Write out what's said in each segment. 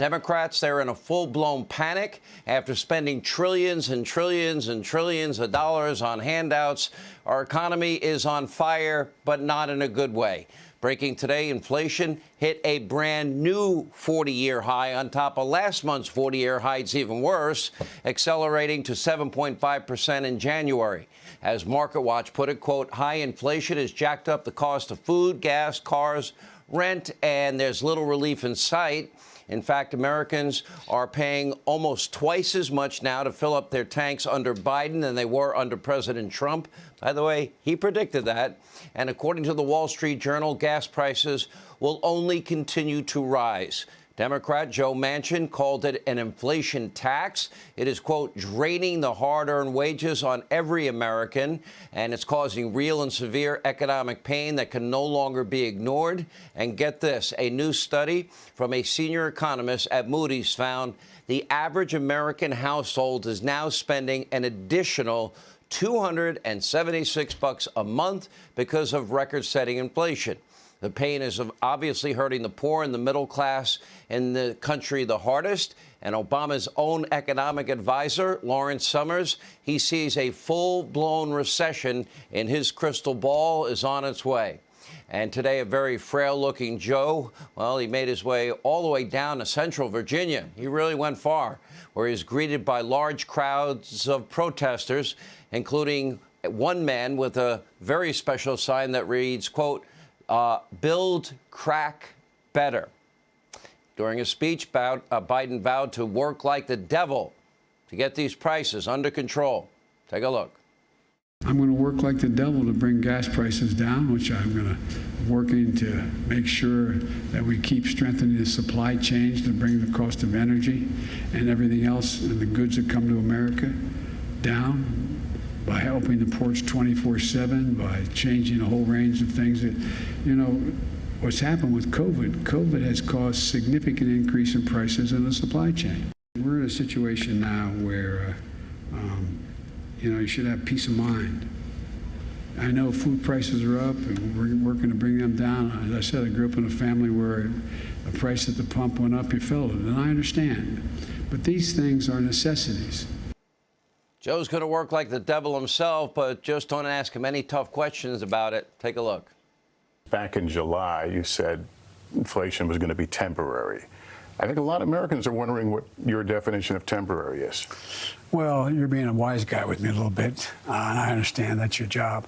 Democrats, they're in a full-blown panic after spending trillions and trillions and trillions of dollars on handouts. Our economy is on fire, but not in a good way. Breaking today, inflation hit a brand new 40-year high on top of last month's 40-year high. It's even worse, accelerating to 7.5% in January. As MarketWatch put it, quote, high inflation has jacked up the cost of food, gas, cars, rent, and there's little relief in sight. In fact, Americans are paying almost twice as much now to fill up their tanks under Biden than they were under President Trump. By the way, he predicted that. And according to the Wall Street Journal, gas prices will only continue to rise. Democrat Joe Manchin called it an inflation tax. It is, quote, draining the hard-earned wages on every American, and it's causing real and severe economic pain that can no longer be ignored. And get this, a new study from a senior economist at Moody's found the average American household is now spending an additional $276 a month because of record-setting inflation. The pain is obviously hurting the poor and the middle class in the country the hardest. And Obama's own economic advisor, Lawrence Summers, he sees a full-blown recession in his crystal ball is on its way. And today, a very frail-looking Joe, well, he made his way all the way down to central Virginia. He really went far, where he was greeted by large crowds of protesters, including one man with a very special sign that reads, quote, build crack better. During a speech, Biden vowed to work like the devil to get these prices under control. Take a look. I'm going to work like the devil to bring gas prices down, which I'm going to working to make sure that we keep strengthening the supply chains to bring the cost of energy and everything else and the goods that come to America down by helping the ports 24/7, by changing a whole range of things that, you know, what's happened with COVID has caused significant increase in prices in the supply chain. We're in a situation now where, you know, you should have peace of mind. I know food prices are up, and we're working to bring them down. As I said, I grew up in a family where the price at the pump went up, you felt it, and I understand. But these things are necessities. Joe's going to work like the devil himself, but just don't ask him any tough questions about it. Take a look. Back in July, you said inflation was going to be temporary. I think a lot of Americans are wondering what your definition of temporary is. Well, you're being a wise guy with me a little bit, and I understand that's your job.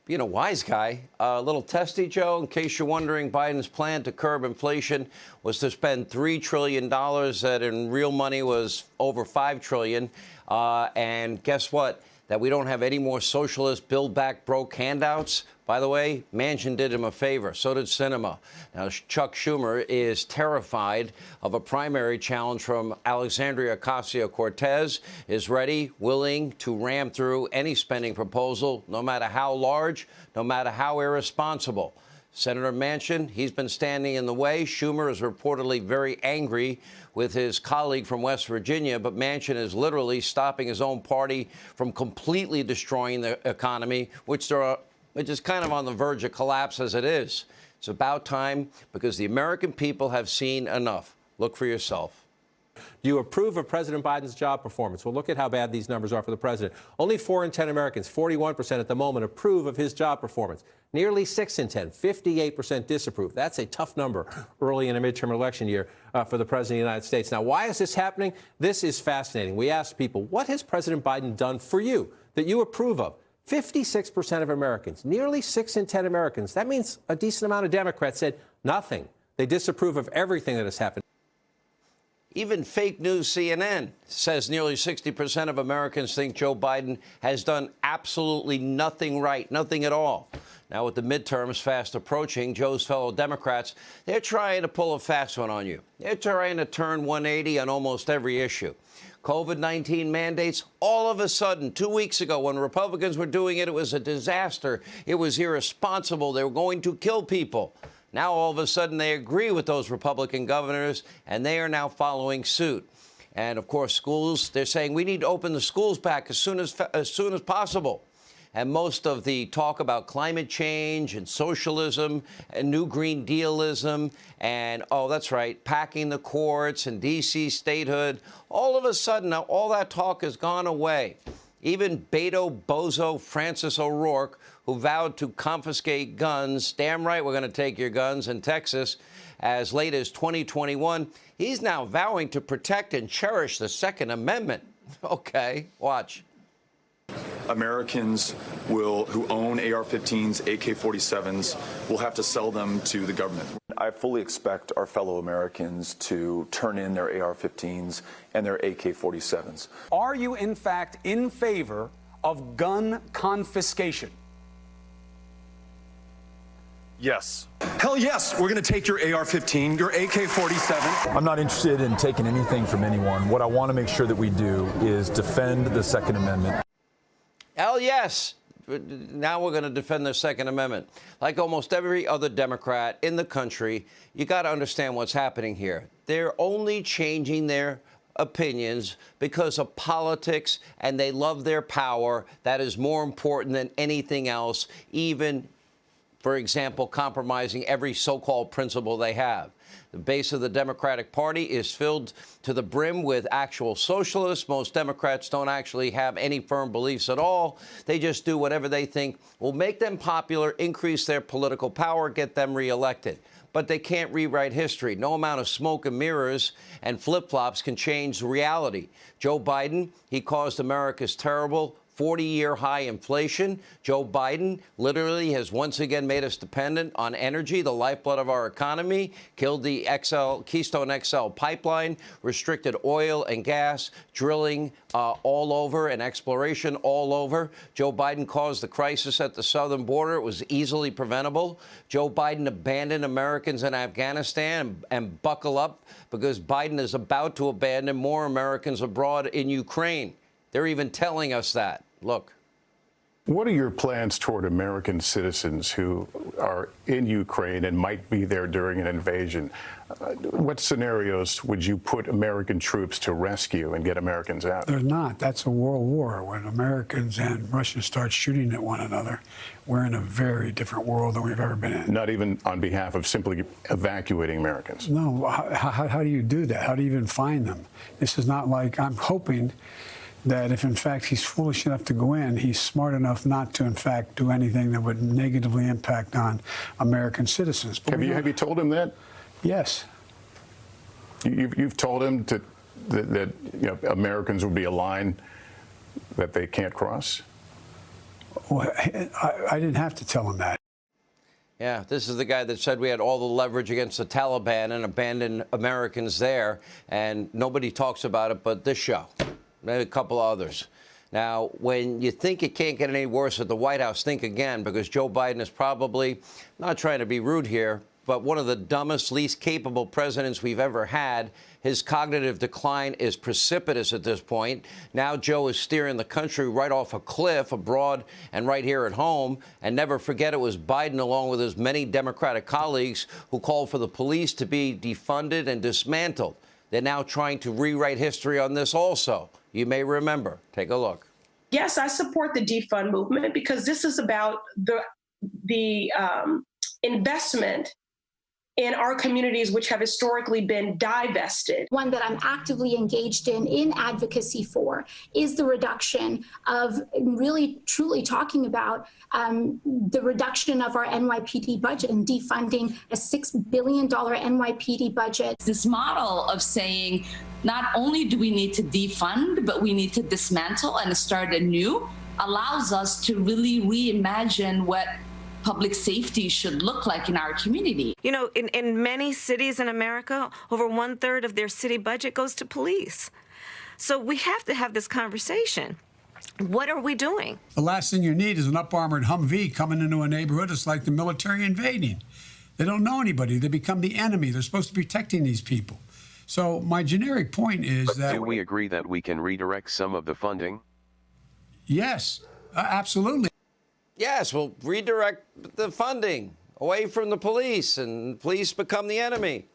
Being a wise guy, a little testy, Joe, in case you're wondering, Biden's plan to curb inflation was to spend $3 trillion that in real money was over $5 trillion. And guess what? That we don't have any more socialist build back broke handouts. By the way, Manchin did him a favor. So did Sinema. Now, Chuck Schumer is terrified of a primary challenge from Alexandria Ocasio-Cortez, is ready, willing to ram through any spending proposal, no matter how large, no matter how irresponsible. Senator Manchin, he's been standing in the way. Schumer is reportedly very angry with his colleague from West Virginia, but Manchin is literally stopping his own party from completely destroying the economy, which is kind of on the verge of collapse as it is. It's about time, because the American people have seen enough. Look for yourself. Do you approve of President Biden's job performance? Well, look at how bad these numbers are for the president. Only 4 in 10 Americans, 41% at the moment, approve of his job performance. Nearly 6 in 10, 58% disapprove. That's a tough number early in a midterm election year for the president of the United States. Now, why is this happening? This is fascinating. We asked people, what has President Biden done for you that you approve of? 56% of Americans, nearly 6 in 10 Americans, that means a decent amount of Democrats said nothing. They disapprove of everything that has happened. Even fake news CNN says nearly 60% of Americans think Joe Biden has done absolutely nothing right, nothing at all. Now, with the midterms fast approaching, Joe's fellow Democrats, they're trying to pull a fast one on you. They're trying to turn 180 on almost every issue. COVID-19 mandates, all of a sudden, 2 weeks ago, when Republicans were doing it, it was a disaster. It was irresponsible. They were going to kill people. Now, all of a sudden, they agree with those Republican governors, and they are now following suit. And, of course, schools, they're saying we need to open the schools back as soon as possible. And most of the talk about climate change and socialism and New Green Dealism and, oh, that's right, packing the courts and D.C. statehood, all of a sudden, now all that talk has gone away. Even Beto Bozo Francis O'Rourke, who vowed to confiscate guns, damn right we're going to take your guns in Texas, as late as 2021, he's now vowing to protect and cherish the Second Amendment. Okay, watch. Americans who own AR-15s, AK-47s, will have to sell them to the government. I fully expect our fellow Americans to turn in their AR-15s and their AK-47s. Are you, in fact, in favor of gun confiscation? Yes. Hell yes, we're going to take your AR-15, your AK-47. I'm not interested in taking anything from anyone. What I want to make sure that we do is defend the Second Amendment. Hell yes. Now we're going to defend the Second Amendment. Like almost every other Democrat in the country, you got to understand what's happening here. They're only changing their opinions because of politics, and they love their power. That is more important than anything else, even, for example, compromising every so-called principle they have. The base of the Democratic Party is filled to the brim with actual socialists. Most Democrats don't actually have any firm beliefs at all. They just do whatever they think will make them popular, increase their political power, get them reelected. But they can't rewrite history. No amount of smoke and mirrors and flip-flops can change reality. Joe Biden, he caused America's terrible 40-year high inflation. Joe Biden literally has once again made us dependent on energy, the lifeblood of our economy, killed the Keystone XL pipeline, restricted oil and gas drilling all over and exploration all over. Joe Biden caused the crisis at the southern border. It was easily preventable. Joe Biden abandoned Americans in Afghanistan, and buckle up, because Biden is about to abandon more Americans abroad in Ukraine. They're even telling us that. Look. What are your plans toward American citizens who are in Ukraine and might be there during an invasion? What scenarios would you put American troops to rescue and get Americans out? There's not. That's a world war. When Americans and Russians start shooting at one another, we're in a very different world than we've ever been in. Not even on behalf of simply evacuating Americans. No. How do you do that? How do you even find them? This is not like, I'm hoping that if, in fact, he's foolish enough to go in, he's smart enough not to, in fact, do anything that would negatively impact on American citizens. But Have you told him that? Yes. You've told him that Americans will be a line that they can't cross? Well, I didn't have to tell him that. Yeah, this is the guy that said we had all the leverage against the Taliban and abandoned Americans there, and nobody talks about it but this show. Maybe a couple others. Now, when you think it can't get any worse at the White House, think again, because Joe Biden is probably, not trying to be rude here, but one of the dumbest, least capable presidents we've ever had. His cognitive decline is precipitous at this point. Now Joe is steering the country right off a cliff abroad and right here at home. And never forget, it was Biden, along with his many Democratic colleagues, who called for the police to be defunded and dismantled. They're now trying to rewrite history on this also. You may remember. Take a look. Yes, I support the defund movement because this is about the investment in our communities, which have historically been divested. One that I'm actively engaged in advocacy for, is the reduction of, really truly talking about the reduction of our NYPD budget and defunding a $6 billion NYPD budget. This model of saying not only do we need to defund, but we need to dismantle and start anew allows us to really reimagine what public safety should look like in our community. You know, in many cities in America, over 1/3 of their city budget goes to police. So we have to have this conversation. What are we doing? The last thing you need is an up-armored Humvee coming into a neighborhood. It's like the military invading. They don't know anybody. They become the enemy. They're supposed to be protecting these people. So my generic point is that... Do we agree that we can redirect some of the funding? Yes, absolutely. Yes, we'll redirect the funding away from the police, and police become the enemy.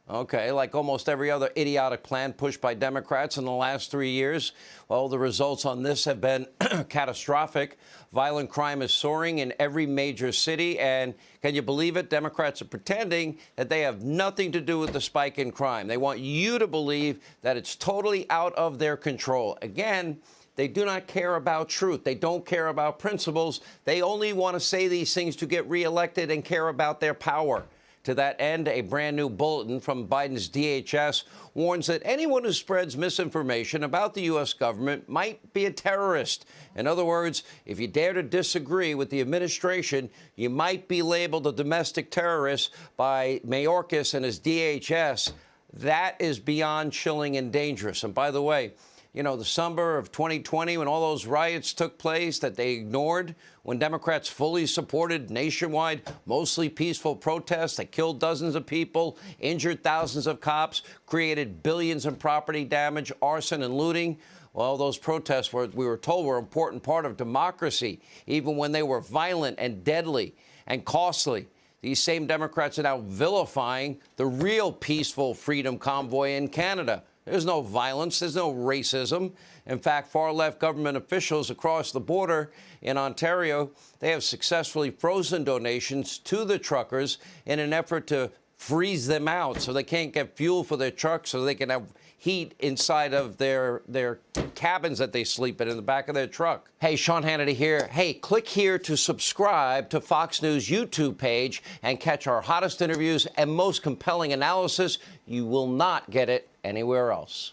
Okay, like almost every other idiotic plan pushed by Democrats in the last 3 years. Well, the results on this have been catastrophic. Violent crime is soaring in every major city. And can you believe it? Democrats are pretending that they have nothing to do with the spike in crime. They want you to believe that it's totally out of their control. Again, they do not care about truth. They don't care about principles. They only want to say these things to get reelected and care about their power. To that end, a brand new bulletin from Biden's DHS warns that anyone who spreads misinformation about the U.S. government might be a terrorist. In other words, if you dare to disagree with the administration, you might be labeled a domestic terrorist by Mayorkas and his DHS. That is beyond chilling and dangerous. And by the way, you know, the summer of 2020, when all those riots took place that they ignored, when Democrats fully supported nationwide, mostly peaceful protests that killed dozens of people, injured thousands of cops, created billions in property damage, arson and looting. Well, those protests we were told were an important part of democracy, even when they were violent and deadly and costly. These same Democrats are now vilifying the real peaceful freedom convoy in Canada. There's no violence. There's no racism. In fact, far-left government officials across the border in Ontario, they have successfully frozen donations to the truckers in an effort to freeze them out so they can't get fuel for their trucks, so they can have heat inside of their cabins that they sleep in the back of their truck. Hey, Sean Hannity here. Hey, click here to subscribe to Fox News YouTube page and catch our hottest interviews and most compelling analysis. You will not get it anywhere else.